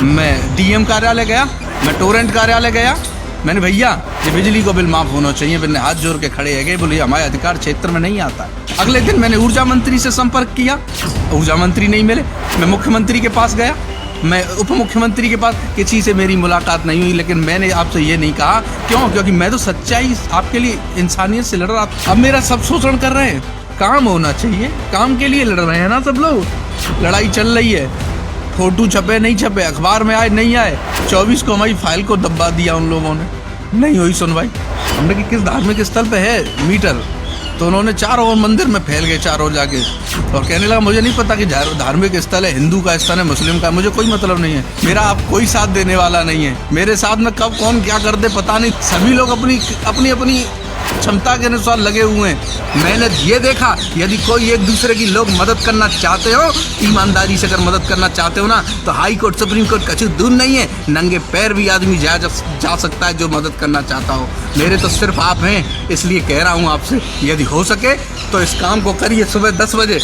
मैं डीएम कार्यालय गया, मैं टोरेंट कार्यालय गया, मैंने भैया ये बिजली को बिल माफ होना चाहिए, मैंने हाथ जोड़ के खड़े है गए, बोले हमारे अधिकार क्षेत्र में नहीं आता है। अगले दिन मैंने ऊर्जा मंत्री से संपर्क किया, ऊर्जा मंत्री नहीं मिले। मैं मुख्यमंत्री के पास गया, मैं उप मुख्यमंत्री के पास, किसी से मेरी मुलाकात नहीं हुई। लेकिन मैंने आपसे ये नहीं कहा, क्यों? क्योंकि मैं तो सच्चाई आपके लिए इंसानियत से लड़ रहा था। अब मेरा सब शोषण कर रहे हैं, काम होना चाहिए, काम के लिए लड़ रहे हैं ना सब लोग। लड़ाई चल रही है, फोटो छपे नहीं छपे, अखबार में आए नहीं आए, 24 को हमारी फाइल को दबा दिया उन लोगों ने, नहीं हुई सुनवाई। हमने कि किस धार्मिक स्थल पे है मीटर, तो उन्होंने चारों ओर मंदिर में फैल गए, चारों जाके, और कहने लगा मुझे नहीं पता कि धार्मिक स्थल है, हिंदू का स्थल है, मुस्लिम का, मुझे कोई मतलब नहीं है, मेरा आप कोई साथ देने वाला नहीं है, मेरे साथ में कब कौन क्या कर दे पता नहीं। सभी लोग अपनी क्षमता के अनुसार लगे हुए हैं। मैंने ये देखा, यदि कोई एक दूसरे की लोग मदद करना चाहते हो, ईमानदारी से अगर मदद करना चाहते हो ना, तो हाई कोर्ट सुप्रीम कोर्ट कछु दूर नहीं है, नंगे पैर भी आदमी जा सकता है जो मदद करना चाहता हो। मेरे तो सिर्फ आप हैं, इसलिए कह रहा हूँ आपसे, यदि हो सके तो इस काम को करिए। सुबह 10 बजे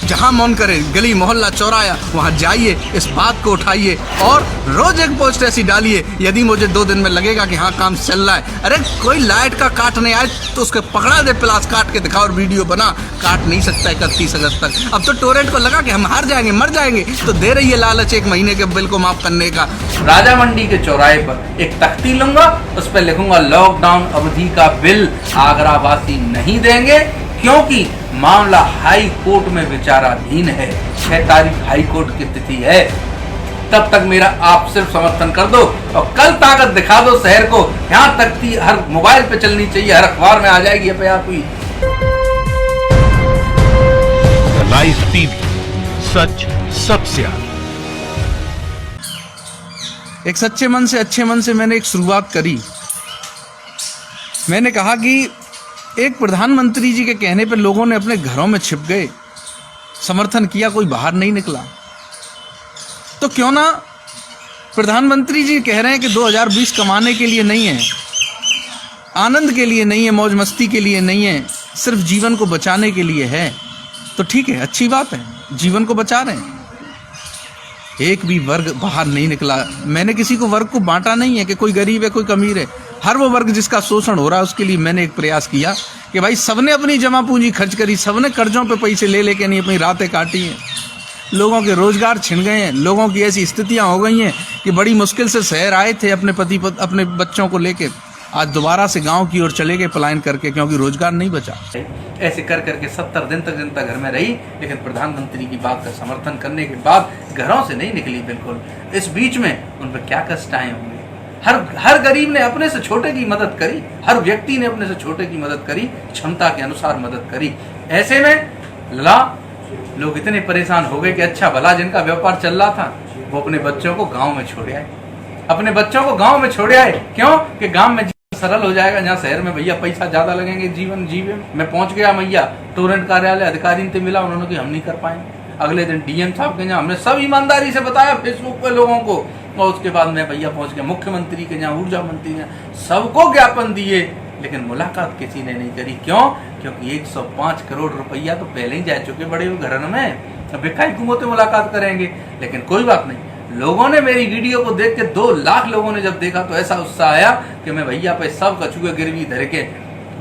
जहाँ मन करे, गली मोहल्ला चौराया, वहाँ जाइए, इस बात को उठाइए और रोज एक पोस्ट ऐसी डालिए। यदि मुझे 2 दिन में लगेगा कि हाँ काम चल रहा है, अरे कोई लाइट का काटने आए तो उसके पकड़ा दे, प्लास काट के दिखा और वीडियो बना। काट नहीं सकता 31 अगस्त तक। अब तो टोरेंट को लगा कि हम हार जाएंगे, मर जाएंगे, तो दे रही है लालच 1 महीने के बिल को माफ करने का। राजा मंडी के चौराहे पर एक तख्ती लूंगा, उस पर लिखूंगा लॉकडाउन अवधि का बिल आगरा वासी नहीं देंगे, क्योंकि मामला हाई कोर्ट में विचाराधीन है। 6 तारीख हाई कोर्ट की तिथि है। तब तक मेरा आप सिर्फ समर्थन कर दो और कल ताकत दिखा दो शहर को। यहाँ तक थी हर मोबाइल पे चलनी चाहिए, हर अखबार में आ जाएगी आप हुई। लाइव टीवी, सच सबसे आगे। एक सच्चे मन से, अच्छे मन से मैंने एक शुरुआत करी। मैंने कहा कि एक प्रधानमंत्री जी के कहने पर लोगों ने अपने घरों में छिप गए, समर्थन किया, कोई बाहर नहीं निकला। तो क्यों ना, प्रधानमंत्री जी कह रहे हैं कि 2020 कमाने के लिए नहीं है, आनंद के लिए नहीं है, मौज मस्ती के लिए नहीं है, सिर्फ जीवन को बचाने के लिए है। तो ठीक है, अच्छी बात है, जीवन को बचा रहे हैं। एक भी वर्ग बाहर नहीं निकला। मैंने किसी को वर्ग को बांटा नहीं है कि कोई गरीब है, कोई अमीर है। हर वो वर्ग जिसका शोषण हो रहा है उसके लिए मैंने एक प्रयास किया कि भाई सबने अपनी जमा पूंजी खर्च करी, सबने कर्जों पे पैसे ले लेके नहीं अपनी रातें काटी हैं, लोगों के रोजगार छिन गए हैं, लोगों की ऐसी स्थितियां हो गई हैं कि बड़ी मुश्किल से शहर आए थे अपने बच्चों को लेके, आज दोबारा से गांव की ओर चले गए पलायन करके, क्योंकि रोजगार नहीं बचा। ऐसे कर करके 70 दिन तक जनता घर में रही, लेकिन प्रधानमंत्री की बात का समर्थन करने के बाद घरों से नहीं निकली बिल्कुल। इस बीच में उन पर क्या कष्ट आए होंगे। हर गरीब ने अपने से छोटे की मदद करी, हर व्यक्ति ने अपने से छोटे की मदद करी, क्षमता के अनुसार मदद करी। ऐसे में लोग इतने परेशान हो गए कि अच्छा भला जिनका व्यापार चल रहा था वो अपने बच्चों को गांव में छोड़ आए, अपने बच्चों को गांव में छोड़ आए। क्यों? कि गांव में जीवन सरल हो जाएगा, जहाँ शहर में भैया पैसा ज्यादा लगेंगे जीवन जीवे। मैं पहुंच गया मैया टोरेंट कार्यालय, अधिकारी से मिला, उन्होंने कहा हम नहीं कर पाएंगे। अगले दिन डीएम साहब के यहाँ हमने सब ईमानदारी से बताया फेसबुक पे लोगों को, और उसके बाद मैं भैया पहुंच गया मुख्यमंत्री के यहाँ, ऊर्जा मंत्री के यहाँ, सबको ज्ञापन दिए, लेकिन मुलाकात किसी ने नहीं करी। क्यों? क्योंकि 105 करोड़ रुपया तो पहले ही जा चुके बड़े घर में, अब बेकाई कुमोते मुलाकात करेंगे। लेकिन कोई बात नहीं, लोगों ने मेरी वीडियो को देख के 2 लाख लोगों ने जब देखा तो ऐसा उत्साह आया कि मैं भैया पे सब कछुए गिरवी धर के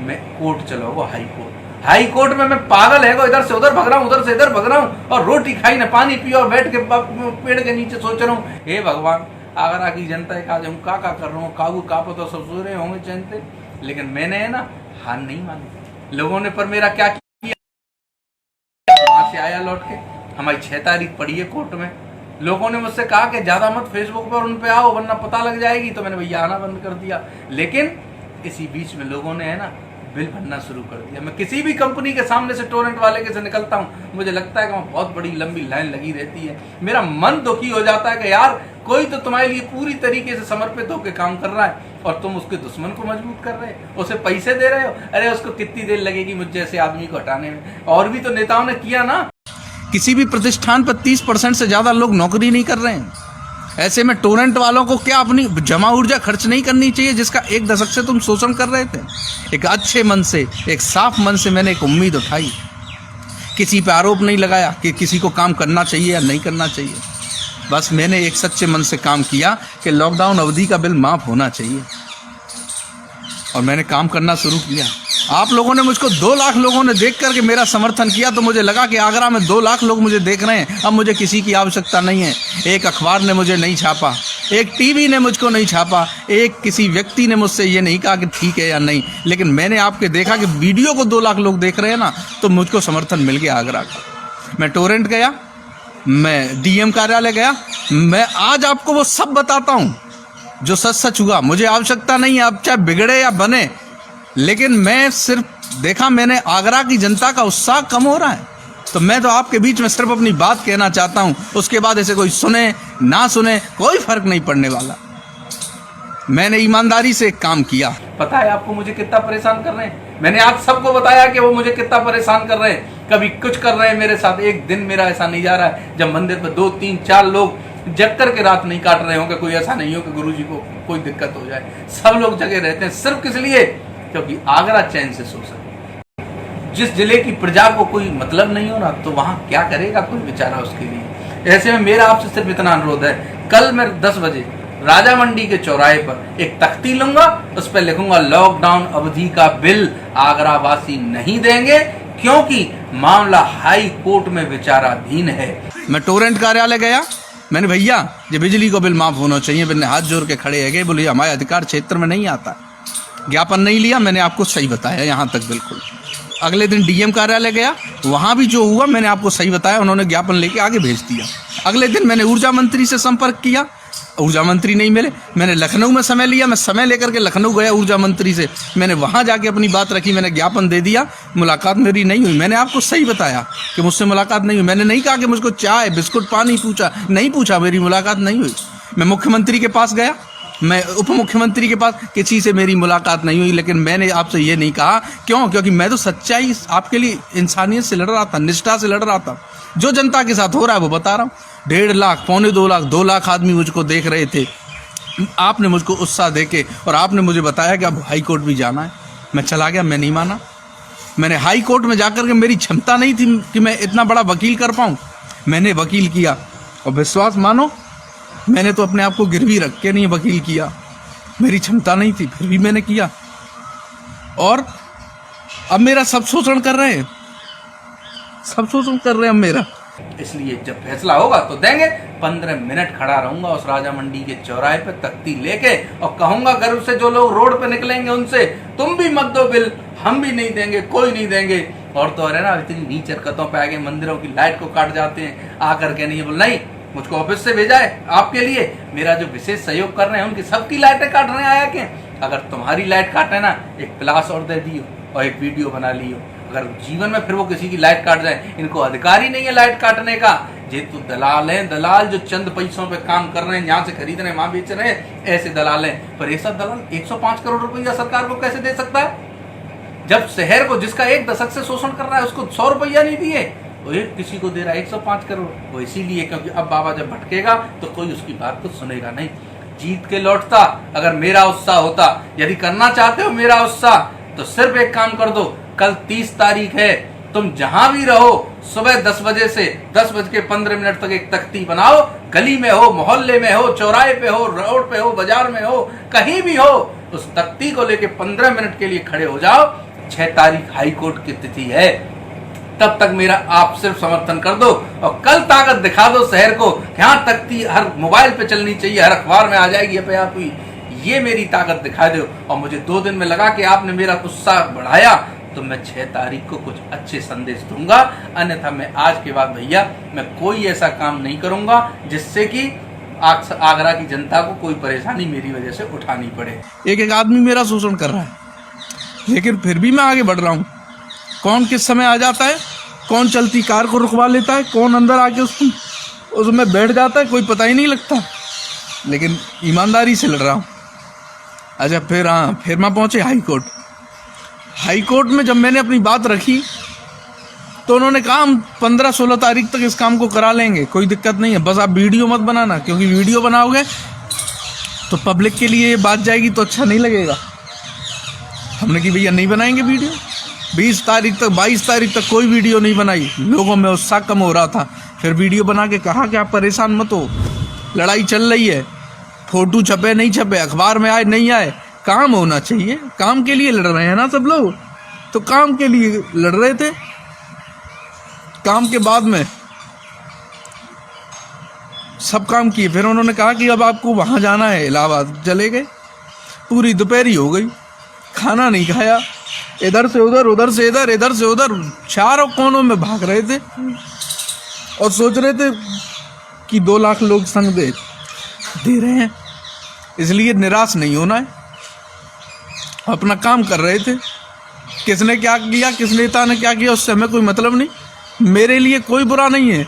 मैं कोर्ट चला हुआ, हाई कोर्ट में मैं पागल है, इधर से उधर भग रहा हूँ, उधर से इधर भग रहा हूँ, और रोटी खाई ना पानी पियो और बैठ के पेड़ के नीचे सोच रहा हूँ, हे भगवान आगरा की जनता का हम का कर रहा हूँ, काबू कापो तो सब सो रहे होंगे चैन से। लेकिन मैंने है ना हार नहीं मानी। लोगों ने पर मेरा क्या किया, वहां से आया लौट के, हमारी 6 तारीख पड़ी है कोर्ट में। लोगों ने मुझसे कहा कि ज्यादा मत फेसबुक पर उन पे आओ वरना पता लग जाएगी, तो मैंने भैया आना बंद कर दिया। लेकिन इसी बीच में लोगों ने है ना बिल भरना शुरू कर दिया। मैं किसी भी कंपनी के सामने से टोरेंट वाले के से निकलता हूँ, मुझे लगता है कि वहाँ बहुत बड़ी लंबी लाइन लगी रहती है। मेरा मन दुखी हो जाता है कि यार कोई तो तुम्हारे लिए पूरी तरीके से समर्पित होकर काम कर रहा है और तुम उसके दुश्मन को मजबूत कर रहे हो, उसे पैसे दे रहे हो। अरे उसको कितनी देर लगेगी मुझ जैसे आदमी को हटाने में? और भी तो नेताओं ने किया ना। किसी भी प्रतिष्ठान पर 30% से ज्यादा लोग नौकरी नहीं कर रहे हैं। ऐसे में टोरेंट वालों को क्या अपनी जमा ऊर्जा खर्च नहीं करनी चाहिए जिसका 1 दशक से तुम शोषण कर रहे थे? एक अच्छे मन से, एक साफ मन से मैंने एक उम्मीद उठाई, किसी पे आरोप नहीं लगाया कि किसी को काम करना चाहिए या नहीं करना चाहिए। बस मैंने एक सच्चे मन से काम किया कि लॉकडाउन अवधि का बिल माफ़ होना चाहिए, और मैंने काम करना शुरू किया। आप लोगों ने मुझको 2 लाख लोगों ने देख करके मेरा समर्थन किया, तो मुझे लगा कि आगरा में 2 लाख लोग मुझे देख रहे हैं, अब मुझे किसी की आवश्यकता नहीं है। एक अखबार ने मुझे नहीं छापा, एक टीवी ने मुझको नहीं छापा, एक किसी व्यक्ति ने मुझसे ये नहीं कहा कि ठीक है या नहीं, लेकिन मैंने आपके देखा कि वीडियो को 2 लाख लोग देख रहे हैं ना, तो मुझको समर्थन मिल गया आगरा का। मैं टोरेंट गया, मैं डीएम कार्यालय गया, मैं आज आपको वो सब बताता हूँ जो सच सच हुआ। मुझे आवश्यकता नहीं है अब चाहे बिगड़े या बने, लेकिन मैं सिर्फ देखा मैंने आगरा की जनता का उत्साह कम हो रहा है, तो मैं तो आपके बीच में सिर्फ अपनी बात कहना चाहता हूं। उसके बाद ऐसे कोई सुने ना सुने कोई फर्क नहीं पड़ने वाला। मैंने ईमानदारी से एक काम किया। पता है आपको मुझे कितना परेशान कर रहे हैं? मैंने आज सबको बताया कि वो मुझे कितना परेशान कर रहे हैं, कभी कुछ कर रहे हैं मेरे साथ। एक दिन मेरा ऐसा नहीं जा रहा है जब मंदिर पर 2, 3, 4 लोग जग कर के रात नहीं काट रहे होंगे। कोई ऐसा नहीं हो कि गुरुजी को कोई दिक्कत हो जाए। सब लोग जगे रहते हैं सिर्फ किस लिए? क्योंकि आगरा चैन से सो सके। जिस जिले की प्रजा को कोई मतलब नहीं हो ना, तो वहां क्या करेगा कोई बेचारा उसके लिए। ऐसे में मेरा आपसे सिर्फ इतना अनुरोध है, कल मैं 10 बजे राजा मंडी के चौराहे पर एक तख्ती लूंगा, उस पर लिखूंगा लॉकडाउन अवधि का बिल आगरा वासी नहीं देंगे, क्योंकि मामला हाई कोर्ट में विचाराधीन है। मैं टोरेंट कार्यालय गया, मैंने भैया ये बिजली को बिल माफ होना चाहिए, मैंने हाथ जोड़ के खड़े है गए, बोले हमारे अधिकार क्षेत्र में नहीं आता। ज्ञापन नहीं लिया, मैंने आपको सही बताया यहाँ तक बिल्कुल। अगले दिन डीएम कार्यालय गया, वहाँ भी जो हुआ मैंने आपको सही बताया, उन्होंने ज्ञापन लेके आगे भेज दिया। अगले दिन मैंने ऊर्जा मंत्री से संपर्क किया, ऊर्जा मंत्री नहीं मिले। मैंने लखनऊ में समय लिया, मैं समय लेकर के लखनऊ गया ऊर्जा मंत्री से, मैंने वहाँ जाके अपनी बात रखी, मैंने ज्ञापन दे दिया। मुलाकात मेरी नहीं हुई, मैंने आपको सही बताया कि मुझसे मुलाकात नहीं हुई। मैंने नहीं कहा कि मुझको चाय बिस्कुट पानी पूछा, नहीं पूछा, मेरी मुलाकात नहीं हुई। मैं मुख्यमंत्री के पास गया, मैं उप मुख्यमंत्री के पास, किसी से मेरी मुलाकात नहीं हुई, लेकिन मैंने आपसे ये नहीं कहा। क्यों? क्योंकि मैं तो सच्चाई आपके लिए इंसानियत से लड़ रहा था, निष्ठा से लड़ रहा था। जो जनता के साथ हो रहा है वो बता रहा हूँ। 1.5 लाख, 2.25 लाख, 2 लाख आदमी मुझको देख रहे थे। आपने मुझको उत्साह देके और आपने मुझे बताया कि अब हाई कोर्ट भी जाना है। मैं चला गया, मैं नहीं माना। मैंने हाई कोर्ट में जाकर के, मेरी क्षमता नहीं थी कि मैं इतना बड़ा वकील कर पाऊँ, मैंने वकील किया। और विश्वास मानो, मैंने तो अपने आप को गिरवी रख के नहीं वकील किया, मेरी क्षमता नहीं थी, फिर भी मैंने किया। और अब मेरा सब शोषण कर रहे हैं, सब शोषण कर रहे हैं अब मेरा। इसलिए जब फैसला होगा तो देंगे। 15 मिनट खड़ा रहूंगा उस राजा मंडी के चौराहे पे तख्ती लेके, और कहूंगा गर्व से जो लोग रोड पे निकलेंगे उनसे, तुम भी मत दो बिल, हम भी नहीं देंगे, कोई नहीं देंगे। और तो है ना, इतनी नीच हरकतों पे आगे मंदिरों की लाइट को काट जाते हैं आकर के। नहीं बोल, नहीं, मुझको ऑफिस से भेजा है आपके लिए, मेरा जो विशेष सहयोग कर रहे हैं उनकी सबकी लाइटें काटने आया के। अगर तुम्हारी लाइट काटे ना, एक प्लास और दे दियो और एक वीडियो बना लियो। अगर जीवन में फिर वो किसी की लाइट काट जाए, इनको अधिकार ही नहीं है लाइट काटने का। ये तो दलाल हैं, दलाल जो चंद पैसों पे काम कर रहे हैं, यहाँ से खरीद रहे हैं वहां बेच रहे हैं, ऐसे दलाल हैं। पर ऐसा दलाल 105 करोड़ रुपया सरकार को कैसे दे सकता है, जब शहर को जिसका 1 दशक से शोषण कर रहा है उसको 100 रुपया नहीं दिए, वो एक किसी को दे रहा है 105 करोड़। वो इसीलिए क्योंकि अब बाबा जब भटकेगा तो कोई उसकी बात को सुनेगा नहीं। जीत के लौटता अगर मेरा उत्साह होता, यदि करना चाहते हो मेरा उत्साह, तो सिर्फ एक काम कर दो, कल 30 तारीख है, तुम जहां भी रहो सुबह 10 बजे से 10:15 तक एक तख्ती बनाओ। गली में हो, मोहल्ले में हो, चौराहे पे हो, रोड पे हो, बाजार में हो, कहीं भी हो, उस तख्ती को लेके 15 मिनट के लिए खड़े हो जाओ। 6 तारीख हाई कोर्ट की तिथि है, तब तक मेरा आप सिर्फ समर्थन कर दो और कल ताकत दिखा दो शहर को। यहाँ तख्ती हर मोबाइल पे चलनी चाहिए, हर अखबार में आ जाएगी पे आप हुई, ये मेरी ताकत दिखा दो। और मुझे 2 दिन में लगा कि आपने मेरा उत्साह बढ़ाया, तो मैं 6 तारीख को कुछ अच्छे संदेश दूंगा। अन्यथा मैं आज के बाद भैया मैं कोई ऐसा काम नहीं करूंगा जिससे कि आगरा की जनता को कोई परेशानी मेरी वजह से उठानी पड़े। एक आदमी मेरा शोषण कर रहा है, लेकिन फिर भी मैं आगे बढ़ रहा हूँ। कौन किस समय आ जाता है, कौन चलती कार को रुकवा लेता है, कौन अंदर आके उसमें बैठ जाता है, कोई पता ही नहीं लगता। लेकिन ईमानदारी से लड़ रहा हूँ। अच्छा, फिर मैं पहुंचे हाई कोर्ट। हाई कोर्ट में जब मैंने अपनी बात रखी तो उन्होंने कहा हम 15-16 तारीख तक इस काम को करा लेंगे, कोई दिक्कत नहीं है, बस आप वीडियो मत बनाना, क्योंकि वीडियो बनाओगे तो पब्लिक के लिए ये बात जाएगी तो अच्छा नहीं लगेगा। हमने कि भैया नहीं बनाएंगे वीडियो। 20 तारीख तक 22 तारीख तक कोई वीडियो नहीं बनाई, लोगों में उत्साह कम हो रहा था। फिर वीडियो बना के कहा कि आप परेशान मत हो, लड़ाई चल रही है, फोटो छपे नहीं छपे, अखबार में आए नहीं आए, काम होना चाहिए। काम के लिए लड़ रहे हैं ना सब लोग, तो काम के लिए लड़ रहे थे। काम के बाद में सब काम किए, फिर उन्होंने कहा कि अब आपको वहाँ जाना है, इलाहाबाद चले गए। पूरी दोपहरी हो गई, खाना नहीं खाया, इधर से उधर, उधर से इधर, इधर से उधर, चारों कोनों में भाग रहे थे और सोच रहे थे कि 2 लाख लोग संग दे रहे हैं, इसलिए निराश नहीं होना है। अपना काम कर रहे थे। किसने क्या किया, किस नेता ने क्या किया, उससे हमें कोई मतलब नहीं। मेरे लिए कोई बुरा नहीं है,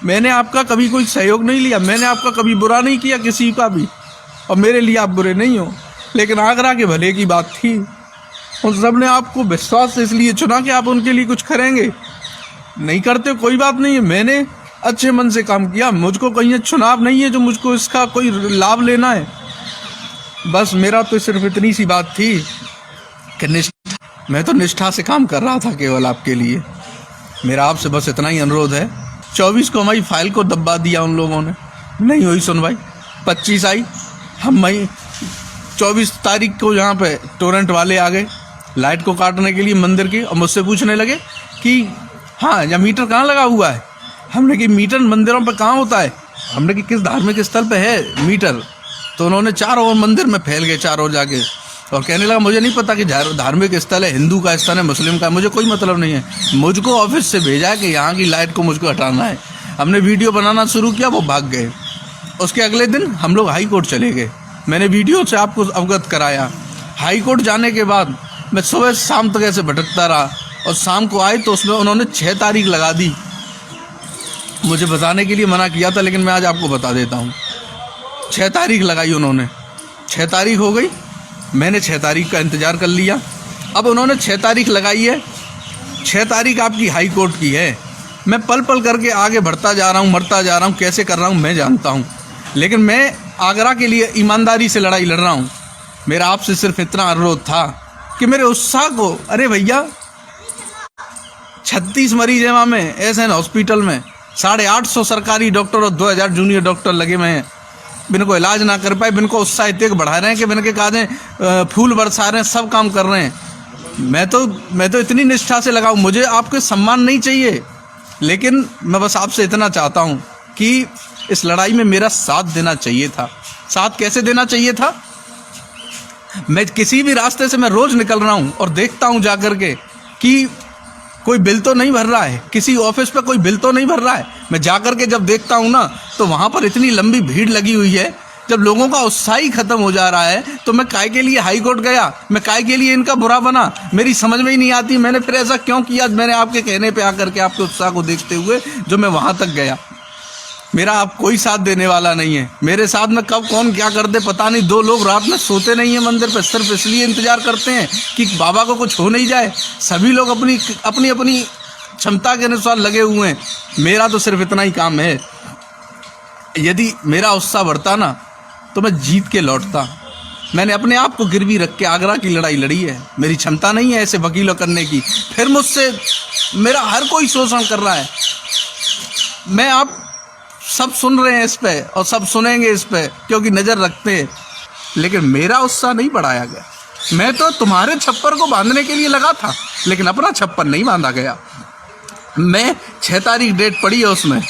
मैंने आपका कभी कोई सहयोग नहीं लिया, मैंने आपका कभी बुरा नहीं किया किसी का भी, और मेरे लिए आप बुरे नहीं हो। लेकिन आगरा के भले की बात थी, उन सब ने आपको विश्वास से इसलिए चुना कि आप उनके लिए कुछ करेंगे। नहीं करते कोई बात नहीं है, मैंने अच्छे मन से काम किया। मुझको कहीं चुनाव नहीं है जो मुझको इसका कोई लाभ लेना है। बस मेरा तो सिर्फ इतनी सी बात थी कि मैं तो निष्ठा से काम कर रहा था केवल आपके लिए। मेरा आपसे बस इतना ही अनुरोध है। 24 को हमारी फाइल को दबा दिया उन लोगों ने, नहीं हुई सुनवाई। 25 आई, हम मई 24 तारीख को यहाँ पे टोरेंट वाले आ गए लाइट को काटने के लिए मंदिर की, और मुझसे पूछने लगे कि हाँ यहाँ मीटर कहाँ लगा हुआ है। हमने कि मीटर मंदिरों पर कहाँ होता है, हमने कि किस धार्मिक स्थल पे है मीटर। तो उन्होंने चारों ओर मंदिर में फैल गए, चारों ओर जाके, और कहने लगा मुझे नहीं पता कि धार्मिक स्थल है, हिंदू का स्थल है, मुस्लिम का, मुझे कोई मतलब नहीं है। मुझको ऑफिस से भेजा है कि यहाँ की लाइट को मुझको हटाना है। हमने वीडियो बनाना शुरू किया, वो भाग गए। उसके अगले दिन हम लोग हाई कोर्ट चले गए, मैंने वीडियो से आपको अवगत कराया। हाई कोर्ट जाने के बाद मैं सुबह शाम तक ऐसे भटकता रहा, और शाम को आए तो उसमें उन्होंने 6 तारीख लगा दी। मुझे बताने के लिए मना किया था, लेकिन मैं आज आपको बता देता हूँ। 6 तारीख लगाई उन्होंने, 6 तारीख हो गई, मैंने 6 तारीख का इंतज़ार कर लिया। अब उन्होंने 6 तारीख लगाई है, 6 तारीख आपकी हाई कोर्ट की है। मैं पल पल करके आगे बढ़ता जा रहा हूँ, मरता जा रहा हूँ, कैसे कर रहा हूँ मैं जानता हूँ, लेकिन मैं आगरा के लिए ईमानदारी से लड़ाई लड़ रहा हूँ। मेरा आपसे सिर्फ इतना अनुरोध था कि मेरे उत्साह को, अरे भैया 36 मरीज हैं वहाँ में एसएन हॉस्पिटल में, 850 सरकारी डॉक्टर और 2000 जूनियर डॉक्टर लगे हुए हैं। बिनको इलाज ना कर पाए, बिनको उत्साह इतने बढ़ा रहे हैं कि बिनके काजें फूल बरसा रहे हैं, सब काम कर रहे हैं। मैं तो इतनी निष्ठा से लगाऊं, मुझे आपके सम्मान नहीं चाहिए, लेकिन मैं बस आपसे इतना चाहता हूं कि इस लड़ाई में मेरा साथ देना चाहिए था। साथ कैसे देना चाहिए था? मैं किसी भी रास्ते से मैं रोज़ निकल रहा हूं और देखता हूं जाकर के कि कोई बिल तो नहीं भर रहा है, किसी ऑफिस पे कोई बिल तो नहीं भर रहा है। मैं जाकर के जब देखता हूँ ना, तो वहाँ पर इतनी लंबी भीड़ लगी हुई है। जब लोगों का उत्साह ही खत्म हो जा रहा है, तो मैं काय के लिए हाई कोर्ट गया, मैं काय के लिए इनका बुरा बना, मेरी समझ में ही नहीं आती मैंने फिर ऐसा क्यों किया। मैंने आपके कहने पे आकर के आपके उत्साह को देखते हुए जो मैं वहाँ तक गया, मेरा आप कोई साथ देने वाला नहीं है। मेरे साथ में कब कौन क्या कर दे पता नहीं। 2 लोग रात में सोते नहीं है मंदिर पर, सिर्फ इसलिए इंतजार करते हैं कि बाबा को कुछ हो नहीं जाए। सभी लोग अपनी अपनी अपनी क्षमता के अनुसार लगे हुए हैं। मेरा तो सिर्फ इतना ही काम है। यदि मेरा उत्साह बढ़ता ना, तो मैं जीत के लौटता। मैंने अपने आप को गिरवी रख के आगरा की लड़ाई लड़ी है। मेरी क्षमता नहीं है ऐसे वकीलों करने की। फिर मुझसे मेरा हर कोई शोषण कर रहा है। मैं आप सब सुन रहे हैं इस पे, और सब सुनेंगे इस पे, क्योंकि नज़र रखते हैं। लेकिन मेरा उत्साह नहीं बढ़ाया गया। मैं तो तुम्हारे छप्पर को बांधने के लिए लगा था, लेकिन अपना छप्पर नहीं बांधा गया। मैं 6 तारीख डेट पड़ी है, उसमें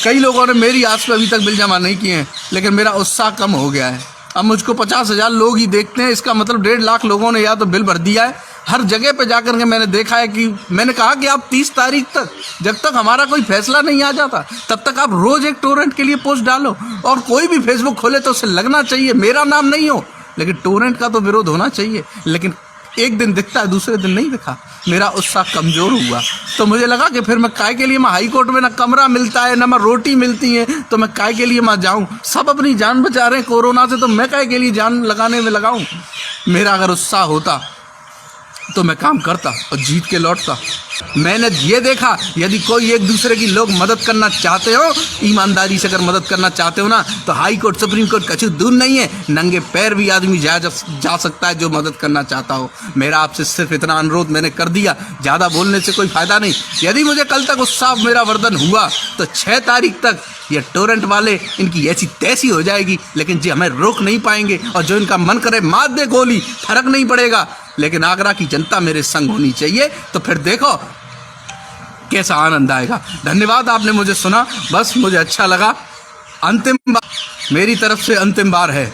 कई लोगों ने मेरी आस पे अभी तक बिल जमा नहीं किए हैं, लेकिन मेरा उत्साह कम हो गया है। अब मुझको 50,000 लोग ही देखते हैं, इसका मतलब 1.5 लाख लोगों ने या तो बिल भर दिया है। हर जगह पे जाकर के मैंने देखा है कि मैंने कहा कि आप 30 तारीख तक, जब तक हमारा कोई फैसला नहीं आ जाता, तब तक आप रोज़ एक टोरेंट के लिए पोस्ट डालो, और कोई भी फेसबुक खोले तो उसे लगना चाहिए मेरा नाम नहीं हो, लेकिन टोरेंट का तो विरोध होना चाहिए। लेकिन एक दिन दिखता है, दूसरे दिन नहीं दिखा। मेरा उत्साह कमज़ोर हुआ, तो मुझे लगा कि फिर मैं काय के लिए, मैं हाई कोर्ट में ना कमरा मिलता है, ना मैं रोटी मिलती है, तो मैं काय के लिए मैं जाऊँ। सब अपनी जान बचा रहे हैं कोरोना से, तो मैं काय के लिए जान लगाने में लगाऊँ। मेरा अगर उत्साह होता तो मैं काम करता और जीत के लौटता। मैंने ये देखा, यदि कोई एक दूसरे की लोग मदद करना चाहते हो, ईमानदारी से अगर मदद करना चाहते हो ना, तो हाई कोर्ट सुप्रीम कोर्ट कछु दूर नहीं है, नंगे पैर भी आदमी जा सकता है जो मदद करना चाहता हो। मेरा आपसे सिर्फ इतना अनुरोध मैंने कर दिया, ज़्यादा बोलने से कोई फायदा नहीं। यदि मुझे कल तक उत्साह मेरा वर्धन हुआ तो 6 तारीख तक ये टोरेंट वाले इनकी ऐसी तैसी हो जाएगी, लेकिन जी हमें रोक नहीं पाएंगे। और जो इनका मन करे मार दे गोली, फर्क नहीं पड़ेगा, लेकिन आगरा की जनता मेरे संग होनी चाहिए। तो फिर देखो कैसा आनंद आएगा। धन्यवाद, आपने मुझे सुना, बस मुझे अच्छा लगा। अंतिम बार मेरी तरफ से अंतिम बार है,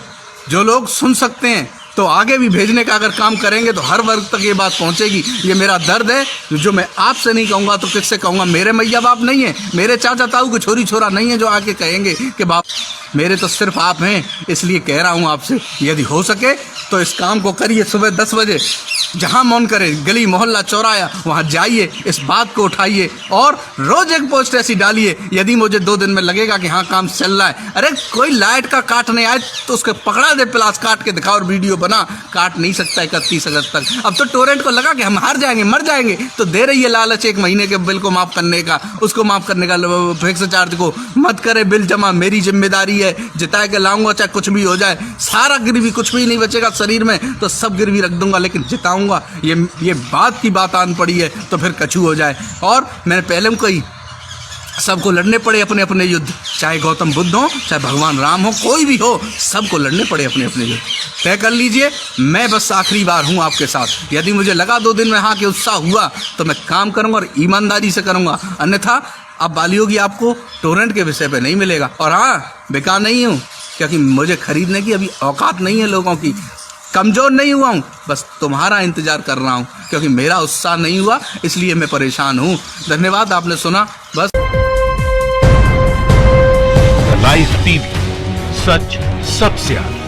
जो लोग सुन सकते हैं तो आगे भी भेजने का अगर काम करेंगे तो हर वर्ग तक ये बात पहुंचेगी। ये मेरा दर्द है, जो मैं आपसे नहीं कहूँगा तो किससे कहूँगा। मेरे मैया बाप नहीं है, मेरे चाचा ताऊ के छोरी छोरा नहीं है जो आके कहेंगे कि बाप, मेरे तो सिर्फ आप हैं। इसलिए कह रहा हूँ आपसे, यदि हो सके तो इस काम को करिए। सुबह 10 बजे जहाँ मन करे, गली मोहल्ला चौराया, वहाँ जाइए, इस बात को उठाइए और रोज एक पोस्ट ऐसी डालिए। यदि मुझे 2 दिन में लगेगा कि हाँ काम चल रहा है, अरे कोई लाइट का काटने आए तो उसके पकड़ा दे, प्लास काट के दिखा और वीडियो बना। काट नहीं सकता 31 अगस्त तक। अब तो टोरेंट को लगा कि हम हार जाएंगे, मर जाएंगे, तो दे रही है लालच 1 महीने के बिल को माफ करने का, उसको माफ करने का, फिक्स चार्ज को मत करे बिल जमा। मेरी जिम्मेदारी है, जिता के लाऊंगा चाहे कुछ भी हो जाए। सारा गिरवी, कुछ भी नहीं बचेगा शरीर में तो सब गिरवी रख दूंगा, लेकिन जिताऊंगा। ये बात की बात आन पड़ी है तो फिर कछू हो जाए। और मैंने पहले में कही, सबको लड़ने पड़े अपने अपने युद्ध, चाहे गौतम बुद्ध हो, चाहे भगवान राम हो, कोई भी हो, सबको लड़ने पड़े अपने अपने युद्ध। तय कर लीजिए, मैं बस आखिरी बार हूँ आपके साथ। यदि मुझे लगा 2 दिन में हाँ के उत्साह हुआ तो मैं काम करूँगा और ईमानदारी से करूँगा, अन्यथा अब बालियोगी आपको टोरेंट के विषय पे नहीं मिलेगा। और हाँ, बेकार नहीं हूँ, क्योंकि मुझे खरीदने की अभी औकात नहीं है लोगों की। कमज़ोर नहीं हुआ हूँ, बस तुम्हारा इंतज़ार कर रहा हूँ, क्योंकि मेरा उत्साह नहीं हुआ, इसलिए मैं परेशान हूँ। धन्यवाद, आपने सुना, बस। लाइव टीवी, सच सबसे आगे।